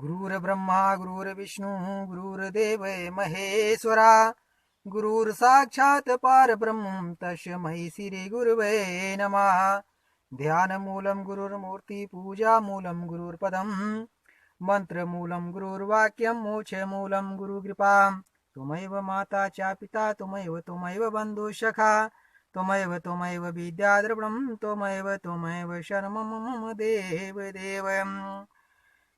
गुरुर्ब्रह्मा गुरुर्विष्णु गुरुर्देव महेश्वरा गुरुर्साक्षात् परब्रह्म तस्मै श्री गुरुवे नमः। ध्यानमूलं गुरुर्मूर्ति पूजामूलं गुरुर्पदम् मंत्रमूलं गुरुर्वाक्यं मोक्षमूलं गुरुकृपा। त्वमेव माता च पिता त्वमेव बन्धुसखा त्वमेव विद्याद्रविणं त्वमेव शरणं मम देव।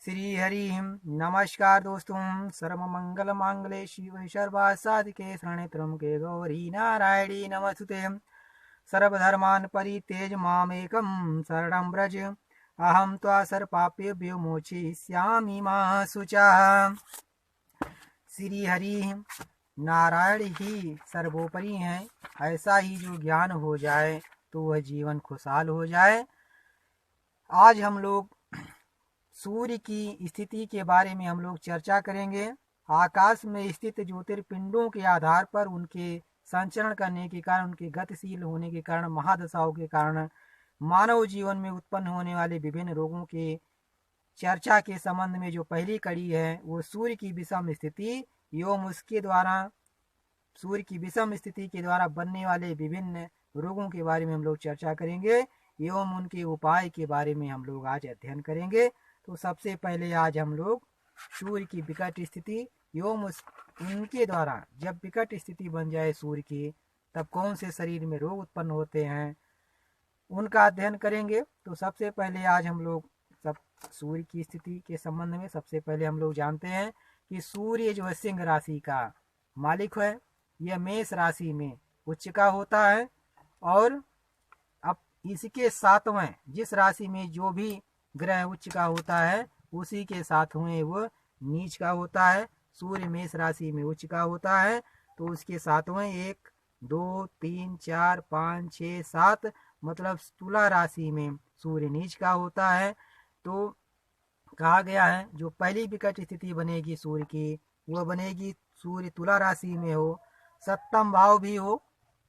श्री हरि नमस्कार दोस्तों। सर्व मंगल मांगले शिव सर्वा साधिके शरणे त्र्यंबके गौरी नारायणी नमस्तुते। सर्वधर्मान् परित्यज मामेकं शरणं व्रज अहं त्वा सर्वपापेभ्यो मोचयिष्यामि मा शुचः। श्री हरि नारायण ही सर्वोपरि हैं। ऐसा ही जो ज्ञान हो जाए तो वह जीवन खुशहाल हो जाए। आज हम लोग सूर्य की स्थिति के बारे में हम लोग चर्चा करेंगे। आकाश में स्थित ज्योतिर्पिंडों के आधार पर उनके संचरण करने के कारण, उनके गतिशील होने के कारण, महादशाओं के कारण मानव जीवन में उत्पन्न होने वाले विभिन्न रोगों के चर्चा के संबंध में जो पहली कड़ी है वो सूर्य की विषम स्थिति एवं उसके द्वारा सूर्य की विषम स्थिति के द्वारा बनने वाले विभिन्न रोगों के बारे में हम लोग चर्चा करेंगे एवं उनके उपाय के बारे में हम लोग आज अध्ययन करेंगे। तो सबसे पहले आज हम लोग सूर्य की विकट स्थिति एवं उनके द्वारा जब विकट स्थिति बन जाए सूर्य की तब कौन से शरीर में रोग उत्पन्न होते हैं उनका अध्ययन करेंगे। तो सबसे पहले आज हम लोग सब सूर्य की स्थिति के संबंध में सबसे पहले हम लोग जानते हैं कि सूर्य जो है सिंह राशि का मालिक है। यह मेष राशि में उच्च का होता है और अब इसके सातवें जिस राशि में जो भी ग्रह उच्च का होता है उसी के साथ हुए वो नीच का होता है। सूर्य मेष राशि में उच्च का होता है तो उसके सातवें 1 2 3 4 5 6 7 मतलब तुला राशि में सूर्य नीच का होता है। तो कहा गया है जो पहली विकट स्थिति बनेगी सूर्य की वह बनेगी सूर्य तुला राशि में हो, सप्तम भाव भी हो,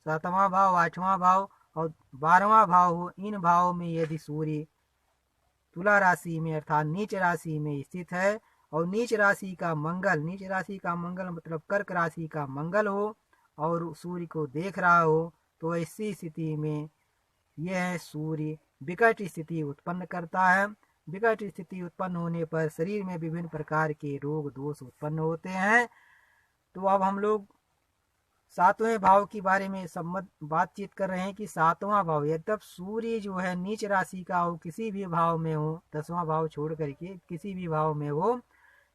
सातवां भाव, आठवां भाव और 12वां भाव हो। इन भावों में यदि सूर्य तुला राशि में अर्थात नीच राशि में स्थित है और नीच राशि का मंगल मतलब कर्क राशि का मंगल हो और सूर्य को देख रहा हो तो ऐसी स्थिति में यह सूर्य विकट स्थिति उत्पन्न करता है। विकट स्थिति उत्पन्न होने पर शरीर में विभिन्न प्रकार के रोग दोष उत्पन्न होते हैं। तो अब हम लोग सातवें भाव के बारे में बातचीत कर रहे हैं कि सातवां भाव यद्यप सूर्य जो है नीच राशि का हो, किसी भी भाव में हो, 10वां भाव छोड़ करके किसी भी भाव में हो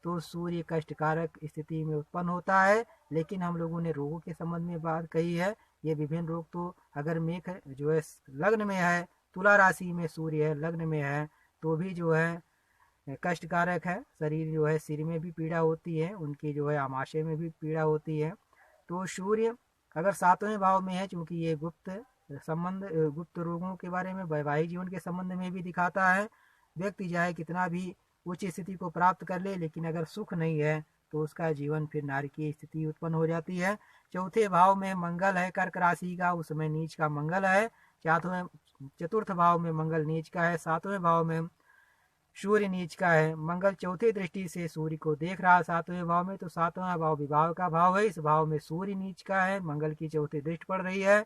तो सूर्य कष्टकारक स्थिति में उत्पन्न होता है। लेकिन हम लोगों ने रोगों के संबंध में बात कही है। ये विभिन्न रोग तो अगर मेघ जो है लग्न में है, तुला राशि में सूर्य है लग्न में है तो भी जो है कष्टकारक है। शरीर जो है सिर में भी पीड़ा होती है, उनकी जो है आमाशय में भी पीड़ा होती है। तो सूर्य अगर सातवें भाव में है चूंकि ये गुप्त रोगों के बारे में वैवाहिक जीवन के संबंध में भी दिखाता है। व्यक्ति चाहे कितना भी उच्च स्थिति को प्राप्त कर ले लेकिन अगर सुख नहीं है तो उसका जीवन फिर नारकीय स्थिति उत्पन्न हो जाती है। चौथे भाव में मंगल है कर्क राशि का, उसमें नीच का मंगल है। चतुर्थ भाव में मंगल नीच का है। सातवें भाव में सूर्य नीच का है। मंगल चौथी दृष्टि से सूर्य को देख रहा है सातवें भाव में, तो सातवां भाव विवाह का भाव है। इस भाव में सूर्य नीच का है, मंगल की चौथी दृष्टि पड़ रही है।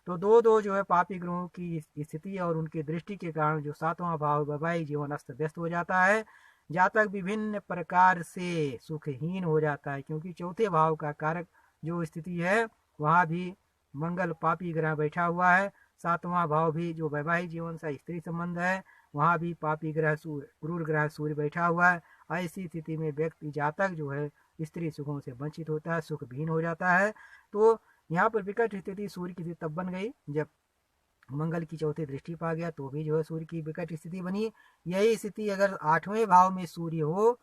तो दो जो है पापी ग्रहों की स्थिति और उनकी दृष्टि के कारण जो सातवां भाव वैवाहिक जीवन अस्त व्यस्त हो जाता है। जातक विभिन्न प्रकार से सुखहीन हो जाता है क्योंकि चौथे भाव का कारक जो स्थिति है वहाँ भी मंगल पापी ग्रह बैठा हुआ है। सातवां भाव भी जो वैवाहिक जीवन से स्त्री संबंध है वहाँ भी पापी ग्रह क्रूर ग्रह सूर्य बैठा हुआ है। ऐसी स्थिति में व्यक्ति जातक जो है स्त्री सुखों से वंचित होता है, सुखहीन हो जाता है। तो यहाँ पर विकट स्थिति सूर्य की तब बन गई जब मंगल की चौथी दृष्टि पा गया तो भी जो है सूर्य की विकट स्थिति बनी। यही स्थिति अगर 8वें भाव में सूर्य हो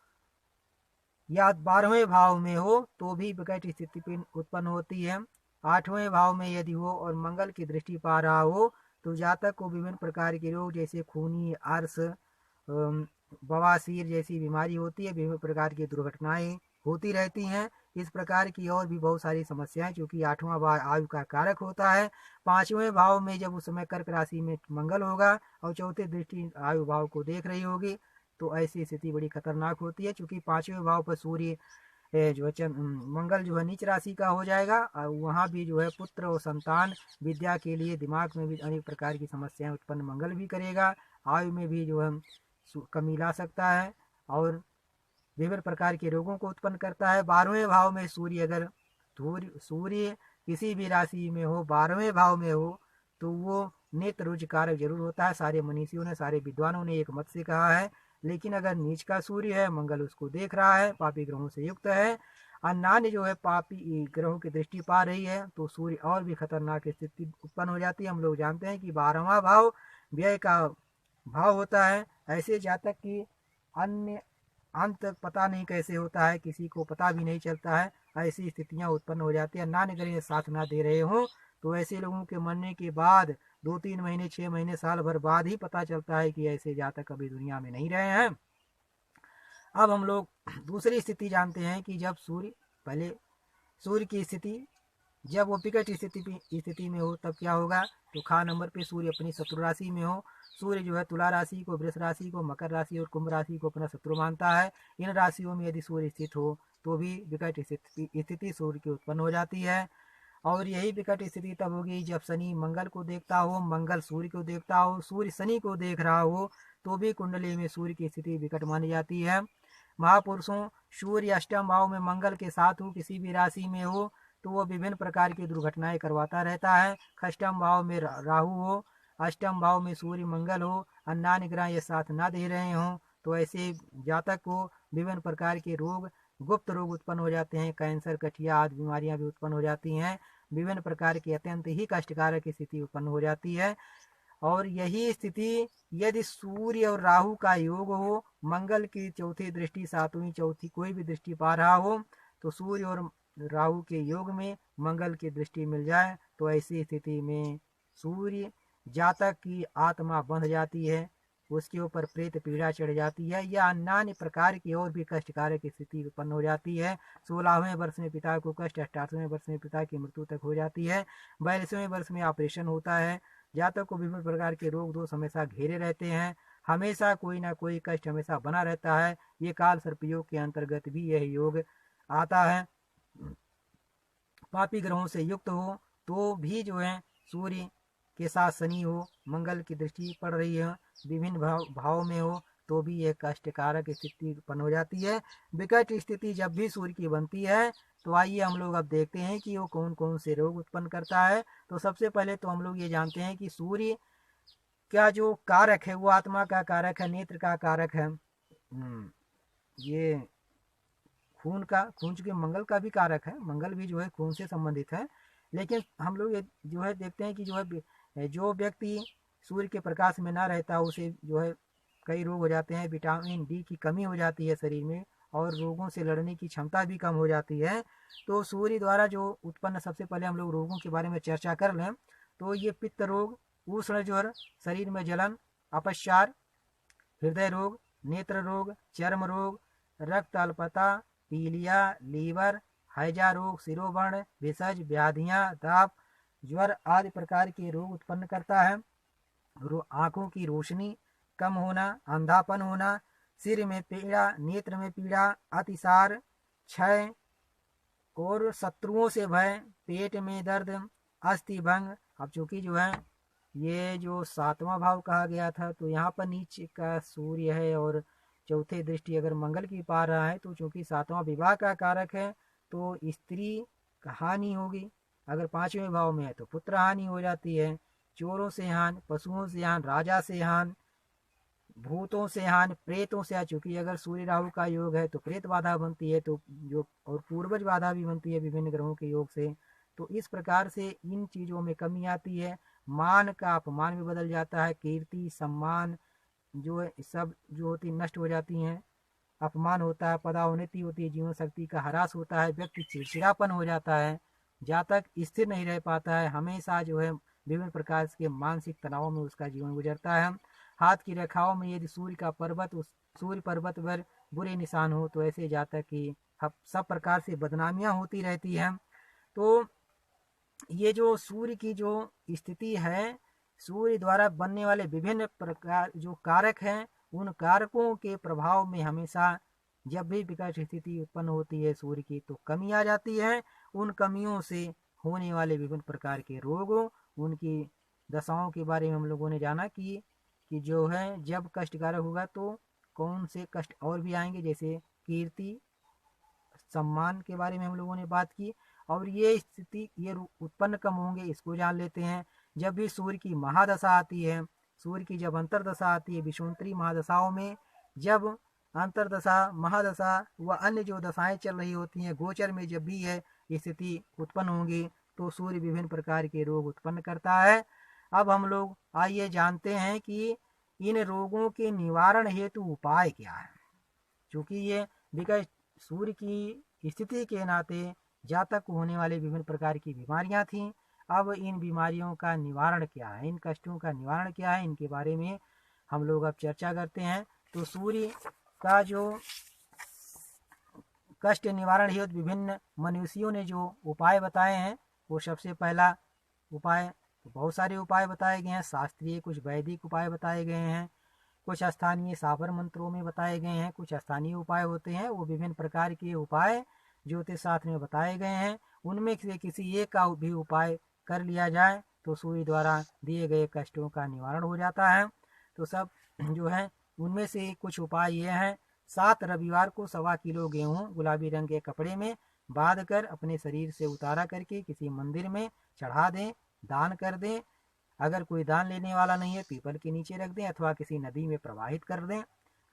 या 12वें भाव में हो तो भी विकट स्थिति उत्पन्न होती है। 8वें भाव में यदि हो और मंगल की दृष्टि पा रहा हो तो जातक को विभिन्न प्रकार के रोग जैसे खूनी अर्श बवासीर जैसी बीमारी होती है। विभिन्न प्रकार की दुर्घटनाएं होती रहती हैं। इस प्रकार की और भी बहुत सारी समस्याएं क्योंकि 8वां भाव आयु का कारक होता है। 5वें भाव में जब उस समय कर्क राशि में मंगल होगा और चौथे दृष्टि आयु भाव को देख रही होगी तो ऐसी स्थिति बड़ी खतरनाक होती है, क्योंकि पांचवें भाव पर सूर्य जो है मंगल जो है नीच राशि का हो जाएगा, और वहाँ भी जो है पुत्र और संतान विद्या के लिए दिमाग में भी अनेक प्रकार की समस्याएं उत्पन्न मंगल भी करेगा। आयु में भी जो है कमी ला सकता है और विभिन्न प्रकार के रोगों को उत्पन्न करता है। 12वें भाव में सूर्य अगर सूर्य किसी भी राशि में हो, 12वें भाव में हो, तो वो नेत्र रुचि कारक जरूर होता है। सारे मनीषियों ने, सारे विद्वानों ने एक मत से कहा है। लेकिन अगर नीच का सूर्य है, मंगल उसको देख रहा है, पापी ग्रहों से युक्त है, अन्य जो है पापी ग्रहों की दृष्टि पा रही है, तो सूर्य और भी खतरनाक स्थिति उत्पन्न हो जाती है। हम लोग जानते हैं कि 12वां भाव व्यय का भाव होता है। ऐसे जातक की अन्य अंत तक पता नहीं कैसे होता है, किसी को पता भी नहीं चलता है। ऐसी स्थितियां उत्पन्न हो जाती है। नान्य ग्रह साथ ना दे रहे हो, तो ऐसे लोगों के मरने के बाद 2-3 महीने, 6 महीने, साल भर बाद ही पता चलता है कि ऐसे जातक अभी दुनिया में नहीं रहे हैं। अब हम लोग दूसरी स्थिति जानते हैं कि जब पहले सूर्य की स्थिति जब वो विकट स्थिति में हो तब क्या होगा। तो खा नंबर पे सूर्य अपनी शत्रु राशि में हो। सूर्य जो है तुला राशि को, वृष राशि को, मकर राशि और कुंभ राशि को अपना शत्रु मानता है। इन राशियों में यदि सूर्य स्थित हो तो भी विकट स्थिति सूर्य की उत्पन्न हो जाती है। और यही विकट स्थिति तब होगी जब शनि मंगल को देखता हो, मंगल सूर्य को देखता हो, सूर्य शनि को देख रहा हो, तो भी कुंडली में सूर्य की स्थिति विकट मानी जाती है। महापुरुषों, सूर्य अष्टम भाव में मंगल के साथ हो, किसी भी राशि में हो, तो वो विभिन्न प्रकार की दुर्घटनाएं करवाता रहता है। अष्टम भाव में राहु हो, अष्टम भाव में सूर्य मंगल हो, अन्य ग्रह ये साथ ना दे रहे हों, तो ऐसे जातक को विभिन्न प्रकार के रोग, गुप्त रोग उत्पन्न हो जाते हैं। कैंसर, गठिया आदि बीमारियां भी उत्पन्न हो जाती हैं। विभिन्न प्रकार की अत्यंत ही कष्टकारक स्थिति उत्पन्न हो जाती है। और यही स्थिति यदि सूर्य और राहु का योग हो, मंगल की चौथी दृष्टि, सातवीं, चौथी कोई भी दृष्टि पा रहा हो, तो सूर्य और राहु के योग में मंगल की दृष्टि मिल जाए, तो ऐसी स्थिति में सूर्य जातक की आत्मा बंध जाती है, उसके ऊपर प्रेत पीड़ा चढ़ जाती है, या अन्य प्रकार की और भी कष्टकारक स्थिति उत्पन्न हो जाती है। 16वें वर्ष में पिता को कष्ट, 88वें वर्ष में पिता की मृत्यु तक हो जाती है, 42वें वर्ष में ऑपरेशन होता है। जातक को विभिन्न प्रकार के रोग दोष हमेशा घेरे रहते हैं, हमेशा कोई ना कोई कष्ट हमेशा बना रहता है। ये काल सर्पयोग के अंतर्गत भी यह योग आता है। पापी ग्रहों से युक्त हो तो भी जो है सूर्य के साथ शनि हो, मंगल की दृष्टि पड़ रही है, विभिन्न भाव में हो, तो भी यह कष्टकारक स्थिति उत्पन्न हो जाती है। विकट स्थिति जब भी सूर्य की बनती है, तो आइए हम लोग अब देखते हैं कि वो कौन कौन से रोग उत्पन्न करता है। तो सबसे पहले तो हम लोग ये जानते हैं कि सूर्य का जो कारक है वो आत्मा का कारक है, नेत्र का कारक है। ये खून चूंकि मंगल का भी कारक है, मंगल भी जो है खून से संबंधित है। लेकिन हम लोग ये जो है देखते हैं कि जो व्यक्ति सूर्य के प्रकाश में ना रहता, उसे जो है कई रोग हो जाते हैं। विटामिन डी की कमी हो जाती है शरीर में, और रोगों से लड़ने की क्षमता भी कम हो जाती है। तो सूर्य द्वारा जो उत्पन्न, सबसे पहले हम लोग रोगों के बारे में चर्चा कर लें, तो ये पित्त रोग, उष्ण ज्वर, शरीर में जलन, अपस्मार, हृदय रोग, नेत्र रोग, चर्म रोग, रक्त अल्पता, पीलिया, लीवर, हैजा रोग, शिरोवर्ण, भेषज व्याधियां, दाप, ज्वर आदि प्रकार के रोग उत्पन्न करता है। आंखों की रोशनी कम होना, अंधापन होना, सिर में पीड़ा, नेत्र में पीड़ा, अतिसार, क्षय और शत्रुओं से भय, पेट में दर्द, अस्थि भंग। अब चूंकि जो है ये जो 7वां भाव कहा गया था, तो यहाँ पर नीचे का सूर्य है और चौथे दृष्टि अगर मंगल की पा रहा है, तो चूंकि 7वां विवाह का कारक है, तो स्त्री का हानि होगी। अगर 5वें भाव में है तो पुत्र हानि हो जाती है। चोरों से हानि, पशुओं से हानि, राजा से हानि, भूतों से हानि, प्रेतों से हानि। चूंकि अगर सूर्य राहु का योग है तो प्रेत बाधा बनती है, तो जो और पूर्वज बाधा भी बनती है विभिन्न ग्रहों के योग से। तो इस प्रकार से इन चीजों में कमी आती है। मान का अपमान भी बदल जाता है, कीर्ति, सम्मान जो है सब जो होती नष्ट हो जाती हैं, अपमान होता है, पदावनति होती है, जीवन शक्ति का ह्रास होता है, व्यक्ति चिड़चिड़ापन हो जाता है, जातक स्थिर नहीं रह पाता है, हमेशा जो है विभिन्न प्रकार के मानसिक तनाव में उसका जीवन गुजरता है। हाथ की रेखाओं में यदि सूर्य पर्वत पर बुरे निशान हो, तो ऐसे जातक की सब प्रकार से बदनामियां होती रहती हैं। तो ये जो सूर्य की जो स्थिति है, सूर्य द्वारा बनने वाले विभिन्न प्रकार जो कारक हैं, उन कारकों के प्रभाव में हमेशा जब भी विकट स्थिति उत्पन्न होती है सूर्य की तो कमी आ जाती है। उन कमियों से होने वाले विभिन्न प्रकार के रोगों, उनकी दशाओं के बारे में हम लोगों ने जाना कि जो है जब कष्टकारक होगा तो कौन से कष्ट और भी आएंगे, जैसे कीर्ति सम्मान के बारे में हम लोगों ने बात की। और ये स्थिति ये उत्पन्न कम होंगे, इसको जान लेते हैं। जब भी सूर्य की महादशा आती है, सूर्य की जब अंतरदशा आती है, विषुवंतरी महादशाओं में जब अंतरदशा महादशा व अन्य जो दशाएं चल रही होती हैं, गोचर में जब भी है स्थिति उत्पन्न होंगी तो सूर्य विभिन्न प्रकार के रोग उत्पन्न करता है। अब हम लोग आइए जानते हैं कि इन रोगों के निवारण हेतु उपाय क्या है। क्योंकि ये विकट सूर्य की स्थिति के नाते जातक को होने वाली विभिन्न प्रकार की बीमारियां थीं। अब इन बीमारियों का निवारण क्या है, इन कष्टों का निवारण क्या है, इनके बारे में हम लोग अब चर्चा करते हैं। तो सूर्य का जो कष्ट निवारण हेतु विभिन्न मनुष्यों ने जो उपाय बताए हैं, वो सबसे पहला उपाय, बहुत सारे उपाय बताए गए हैं। शास्त्रीय कुछ वैदिक उपाय बताए गए हैं, कुछ स्थानीय साबर मंत्रों में बताए गए हैं, कुछ स्थानीय उपाय होते हैं वो विभिन्न प्रकार के उपाय ज्योतिष शास्त्र में बताए गए हैं। उनमें से किसी एक का भी उपाय कर लिया जाए तो सूर्य द्वारा दिए गए कष्टों का निवारण हो जाता है। तो सब जो है उनमें से कुछ उपाय ये हैं। 7 रविवार को 1.25 किलो गेहूँ गुलाबी रंग के कपड़े में बांध कर अपने शरीर से उतारा करके किसी मंदिर में चढ़ा दें, दान कर दें। अगर कोई दान लेने वाला नहीं है, पीपल के नीचे रख दें अथवा किसी नदी में प्रवाहित कर दें।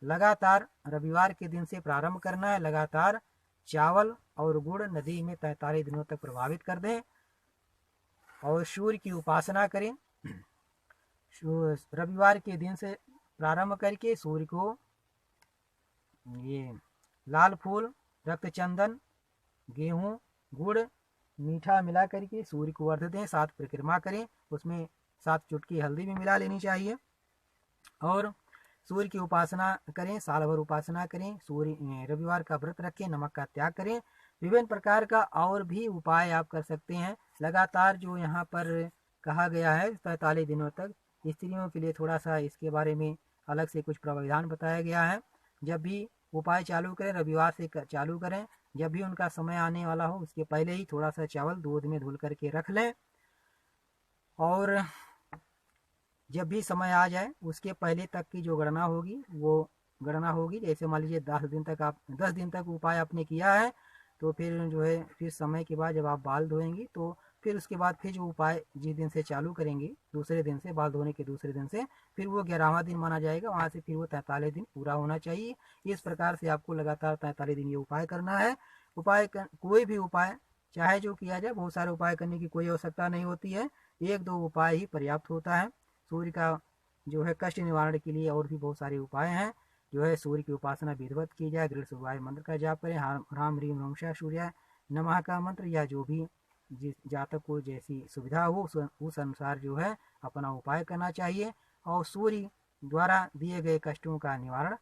लगातार रविवार के दिन से प्रारंभ करना है। लगातार चावल और गुड़ नदी में 43 दिनों तक प्रभावित कर दें और सूर्य की उपासना करें। रविवार के दिन से प्रारंभ करके सूर्य को ये लाल फूल, रक्त चंदन, गेहूं, गुड़, मीठा मिला करके सूर्य को अर्घ दें। 7 परिक्रमा करें, उसमें 7 चुटकी हल्दी भी मिला लेनी चाहिए और सूर्य की उपासना करें, साल भर उपासना करें। सूर्य रविवार का व्रत रखें, नमक का त्याग करें। विभिन्न प्रकार का और भी उपाय आप कर सकते हैं। लगातार जो यहाँ पर कहा गया है 45 दिनों तक, स्त्रियों के लिए थोड़ा सा इसके बारे में अलग से कुछ प्रावधान बताया गया है। जब भी उपाय चालू करें रविवार से चालू करें। जब भी उनका समय आने वाला हो उसके पहले ही थोड़ा सा चावल दूध में धुल करके रख लें और जब भी समय आ जाए उसके पहले तक की जो गणना होगी वो गणना होगी। जैसे मान लीजिए 10 दिन तक उपाय आपने किया है तो फिर जो है फिर समय के बाद जब आप बाल धोएंगी तो फिर उसके बाद फिर जो उपाय जिस दिन से चालू करेंगे, दूसरे दिन से, बाल धोने के दूसरे दिन से, फिर वो 11वां दिन माना जाएगा। वहाँ से फिर वो 43 दिन पूरा होना चाहिए। इस प्रकार से आपको लगातार 43 दिन ये उपाय करना है। कोई भी उपाय चाहे जो किया जाए, बहुत सारे उपाय करने की कोई आवश्यकता नहीं होती है, 1-2 उपाय ही पर्याप्त होता है। सूर्य का जो है कष्ट निवारण के लिए और भी बहुत सारे उपाय हैं। जो है सूर्य की उपासना विधिवत की जाए, गृह सुवाय मंत्र का जाप करें, राम ह्रीम नमः सूर्य नमः का मंत्र, या जो भी जिस जातक को जैसी सुविधा हो उस अनुसार जो है अपना उपाय करना चाहिए। और सूर्य द्वारा दिए गए कष्टों का निवारण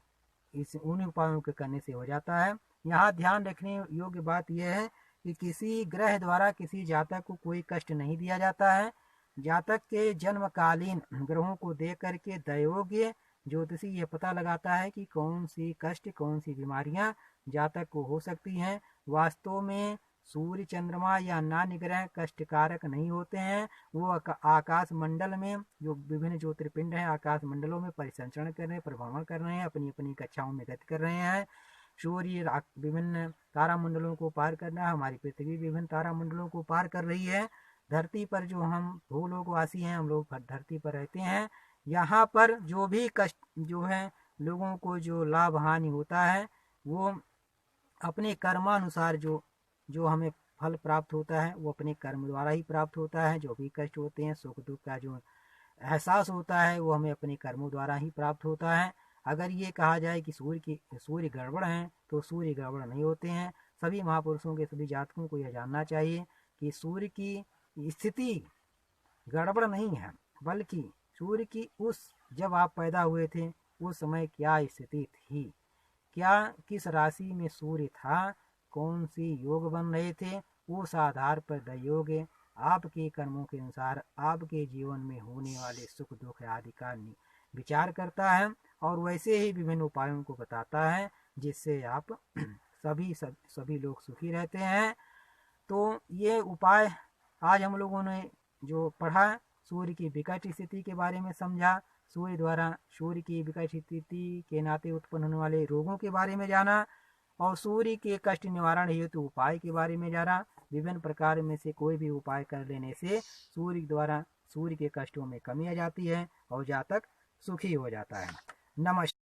इस उन उपायों के करने से हो जाता है। यहाँ ध्यान रखने योग्य बात यह है कि किसी ग्रह द्वारा किसी जातक को कोई कष्ट नहीं दिया जाता है। जातक के जन्मकालीन ग्रहों को देख करके दैवज्ञ ज्योतिषी ये पता लगाता है कि कौन सी कष्ट, कौन सी बीमारियां जातक को हो सकती हैं। वास्तव में सूर्य, चंद्रमा या अन्य ग्रह कष्टकारक नहीं होते हैं। वो आकाश मंडल में जो विभिन्न ज्योतिर्पिंड हैं आकाश मंडलों में परिसंचरण कर रहे हैं, परिभ्रमण कर रहे हैं, अपनी अपनी कक्षाओं में गति कर रहे हैं। सूर्य विभिन्न तारामंडलों को पार करना है, हमारी पृथ्वी विभिन्न तारामंडलों को पार कर रही है। धरती पर जो हम भूलोकवासी हैं, हम लोग धरती पर रहते हैं। यहाँ पर जो भी कष्ट जो है लोगों को जो लाभ हानि होता है वो अपने कर्मानुसार जो हमें फल प्राप्त होता है वो अपने कर्म द्वारा ही प्राप्त होता है। जो भी कष्ट होते हैं, सुख दुख का जो एहसास होता है वो हमें अपने कर्मों द्वारा ही प्राप्त होता है। अगर ये कहा जाए कि सूर्य गड़बड़ हैं तो सूर्य गड़बड़ नहीं होते हैं। सभी महापुरुषों के, सभी जातकों को यह जानना चाहिए कि सूर्य की स्थिति गड़बड़ नहीं है, बल्कि सूर्य की जब आप पैदा हुए थे उस समय क्या स्थिति थी, क्या किस राशि में सूर्य था, कौन सी योग बन रहे थे, उस आधार पर दैवज्ञ आपके कर्मों के अनुसार आपके जीवन में होने वाले सुख दुख आदि का विचार करता है और वैसे ही विभिन्न उपायों को बताता है जिससे आप सभी लोग सुखी रहते हैं। तो ये उपाय आज हम लोगों ने जो पढ़ा, सूर्य की विकट स्थिति के बारे में समझा, सूर्य की विकट स्थिति के नाते उत्पन्न होने वाले रोगों के बारे में जाना और सूर्य के कष्ट निवारण हेतु उपाय के बारे में जाना। विभिन्न प्रकार में से कोई भी उपाय कर लेने से सूर्य के कष्टों में कमी आ जाती है और जातक सुखी हो जाता है। नमस्कार।